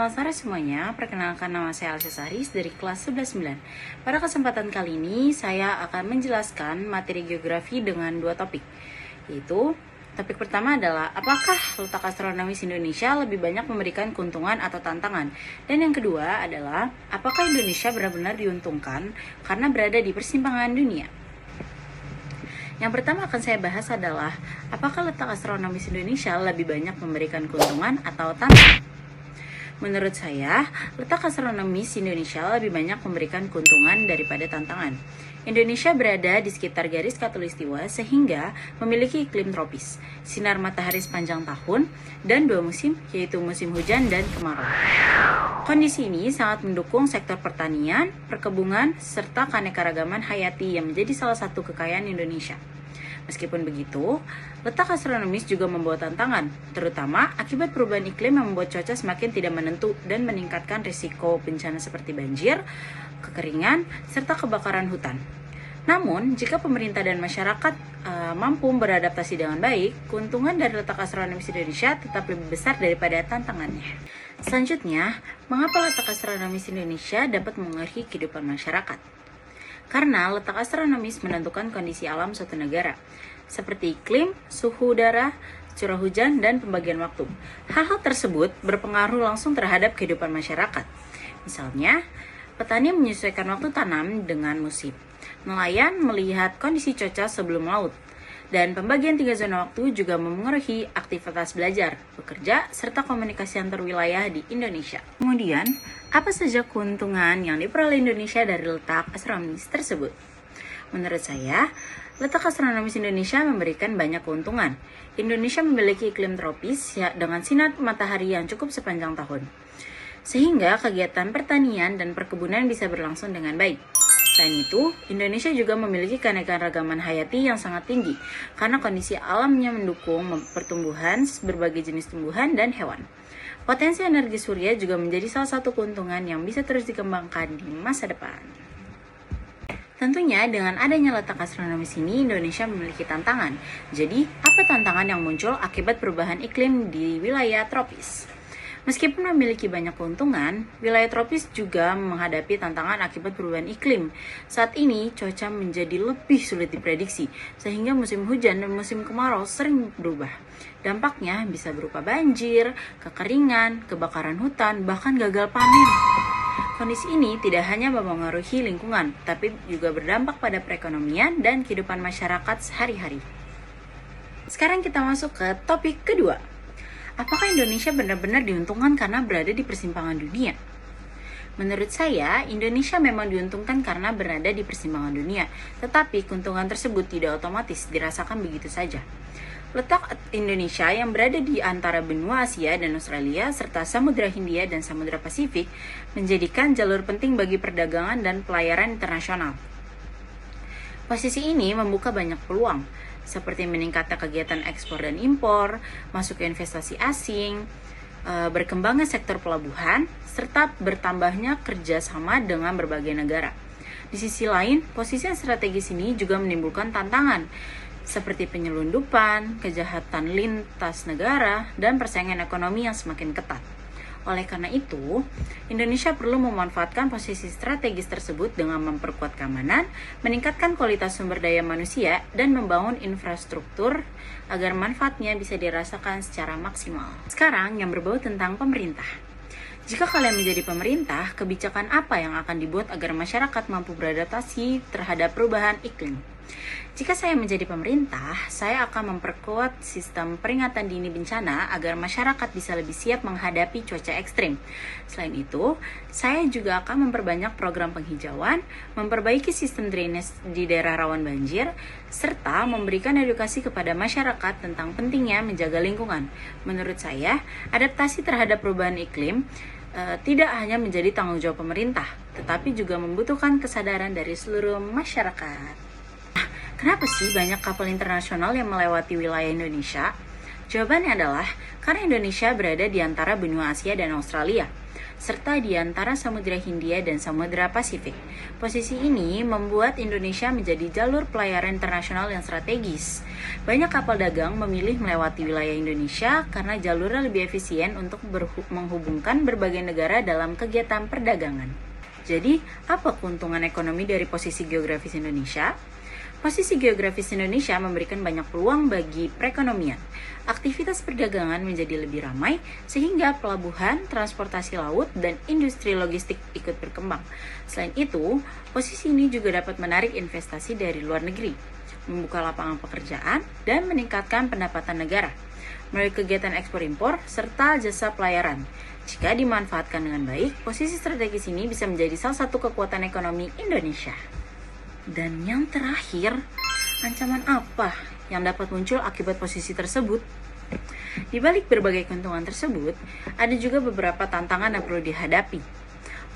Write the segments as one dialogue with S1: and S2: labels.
S1: Selamat sore semuanya, perkenalkan nama saya Alisa Saris dari kelas 11-9. Pada kesempatan kali ini, saya akan menjelaskan materi geografi dengan dua topik, yaitu topik pertama adalah apakah letak astronomis Indonesia lebih banyak memberikan keuntungan atau tantangan? Dan yang kedua adalah apakah Indonesia benar-benar diuntungkan karena berada di persimpangan dunia? Yang pertama akan saya bahas adalah apakah letak astronomis Indonesia lebih banyak memberikan keuntungan atau tantangan? Menurut saya, letak astronomis Indonesia lebih banyak memberikan keuntungan daripada tantangan. Indonesia berada di sekitar garis khatulistiwa sehingga memiliki iklim tropis, sinar matahari sepanjang tahun, dan dua musim, yaitu musim hujan dan kemarau. Kondisi ini sangat mendukung sektor pertanian, perkebunan, serta keanekaragaman hayati yang menjadi salah satu kekayaan Indonesia. Meskipun begitu, letak astronomis juga membawa tantangan, terutama akibat perubahan iklim yang membuat cuaca semakin tidak menentu dan meningkatkan risiko bencana seperti banjir, kekeringan, serta kebakaran hutan. Namun, jika pemerintah dan masyarakat mampu beradaptasi dengan baik, keuntungan dari letak astronomis Indonesia tetap lebih besar daripada tantangannya. Selanjutnya, mengapa letak astronomis Indonesia dapat mengaruhi kehidupan masyarakat? Karena letak astronomis menentukan kondisi alam suatu negara, seperti iklim, suhu udara, curah hujan, dan pembagian waktu. Hal-hal tersebut berpengaruh langsung terhadap kehidupan masyarakat. Misalnya, petani menyesuaikan waktu tanam dengan musim. Nelayan melihat kondisi cuaca sebelum laut. Dan pembagian 3 zona waktu juga memengaruhi aktivitas belajar, bekerja, serta komunikasi antar wilayah di Indonesia. Kemudian, apa saja keuntungan yang diperoleh Indonesia dari letak astronomis tersebut? Menurut saya, letak astronomis Indonesia memberikan banyak keuntungan. Indonesia memiliki iklim tropis dengan sinar matahari yang cukup sepanjang tahun, sehingga kegiatan pertanian dan perkebunan bisa berlangsung dengan baik. Selain itu, Indonesia juga memiliki keanekaragaman hayati yang sangat tinggi karena kondisi alamnya mendukung pertumbuhan berbagai jenis tumbuhan dan hewan. Potensi energi surya juga menjadi salah satu keuntungan yang bisa terus dikembangkan di masa depan. Tentunya dengan adanya letak astronomis ini, Indonesia memiliki tantangan. Jadi, apa tantangan yang muncul akibat perubahan iklim di wilayah tropis? Meskipun memiliki banyak keuntungan, wilayah tropis juga menghadapi tantangan akibat perubahan iklim. Saat ini, cuaca menjadi lebih sulit diprediksi, sehingga musim hujan dan musim kemarau sering berubah. Dampaknya bisa berupa banjir, kekeringan, kebakaran hutan, bahkan gagal panen. Kondisi ini tidak hanya mempengaruhi lingkungan, tapi juga berdampak pada perekonomian dan kehidupan masyarakat sehari-hari. Sekarang kita masuk ke topik kedua. Apakah Indonesia benar-benar diuntungkan karena berada di persimpangan dunia? Menurut saya, Indonesia memang diuntungkan karena berada di persimpangan dunia, tetapi keuntungan tersebut tidak otomatis dirasakan begitu saja. Letak Indonesia yang berada di antara benua Asia dan Australia, serta Samudra Hindia dan Samudra Pasifik, menjadikan jalur penting bagi perdagangan dan pelayaran internasional. Posisi ini membuka banyak peluang, seperti meningkatnya kegiatan ekspor dan impor, masuk ke investasi asing, berkembangnya sektor pelabuhan, serta bertambahnya kerjasama dengan berbagai negara. Di sisi lain, posisi yang strategis ini juga menimbulkan tantangan, seperti penyelundupan, kejahatan lintas negara, dan persaingan ekonomi yang semakin ketat. Oleh karena itu, Indonesia perlu memanfaatkan posisi strategis tersebut dengan memperkuat keamanan, meningkatkan kualitas sumber daya manusia, dan membangun infrastruktur agar manfaatnya bisa dirasakan secara maksimal. Sekarang yang berbau tentang pemerintah. Jika kalian menjadi pemerintah, kebijakan apa yang akan dibuat agar masyarakat mampu beradaptasi terhadap perubahan iklim? Jika saya menjadi pemerintah, saya akan memperkuat sistem peringatan dini bencana agar masyarakat bisa lebih siap menghadapi cuaca ekstrim. Selain itu, saya juga akan memperbanyak program penghijauan, memperbaiki sistem drainase di daerah rawan banjir, serta memberikan edukasi kepada masyarakat tentang pentingnya menjaga lingkungan. Menurut saya, adaptasi terhadap perubahan iklim tidak hanya menjadi tanggung jawab pemerintah, tetapi juga membutuhkan kesadaran dari seluruh masyarakat. Kenapa sih banyak kapal internasional yang melewati wilayah Indonesia? Jawabannya adalah karena Indonesia berada di antara benua Asia dan Australia. serta di antara Samudra Hindia dan Samudra Pasifik. Posisi ini membuat Indonesia menjadi jalur pelayaran internasional yang strategis. Banyak kapal dagang memilih melewati wilayah Indonesia karena jalurnya lebih efisien untuk menghubungkan berbagai negara dalam kegiatan perdagangan. Jadi, apa keuntungan ekonomi dari posisi geografis Indonesia? Posisi geografis Indonesia memberikan banyak peluang bagi perekonomian. Aktivitas perdagangan menjadi lebih ramai sehingga pelabuhan, transportasi laut, dan industri logistik ikut berkembang. Selain itu, posisi ini juga dapat menarik investasi dari luar negeri, membuka lapangan pekerjaan, dan meningkatkan pendapatan negara melalui kegiatan ekspor-impor serta jasa pelayaran. Jika dimanfaatkan dengan baik, posisi strategis ini bisa menjadi salah satu kekuatan ekonomi Indonesia. Dan yang terakhir, ancaman apa yang dapat muncul akibat posisi tersebut? Di balik berbagai keuntungan tersebut, ada juga beberapa tantangan yang perlu dihadapi.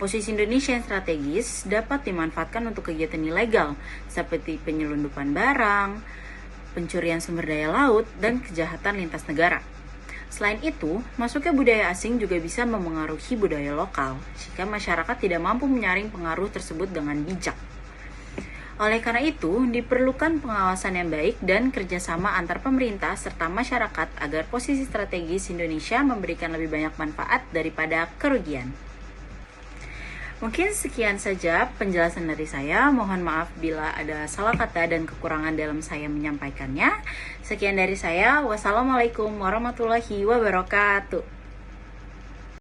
S1: Posisi Indonesia yang strategis dapat dimanfaatkan untuk kegiatan ilegal, seperti penyelundupan barang, pencurian sumber daya laut, dan kejahatan lintas negara. Selain itu, masuknya budaya asing juga bisa memengaruhi budaya lokal, jika masyarakat tidak mampu menyaring pengaruh tersebut dengan bijak. Oleh karena itu, diperlukan pengawasan yang baik dan kerjasama antar pemerintah serta masyarakat agar posisi strategis Indonesia memberikan lebih banyak manfaat daripada kerugian. Mungkin sekian saja penjelasan dari saya. Mohon maaf bila ada salah kata dan kekurangan dalam saya menyampaikannya. Sekian dari saya. Wassalamualaikum warahmatullahi wabarakatuh.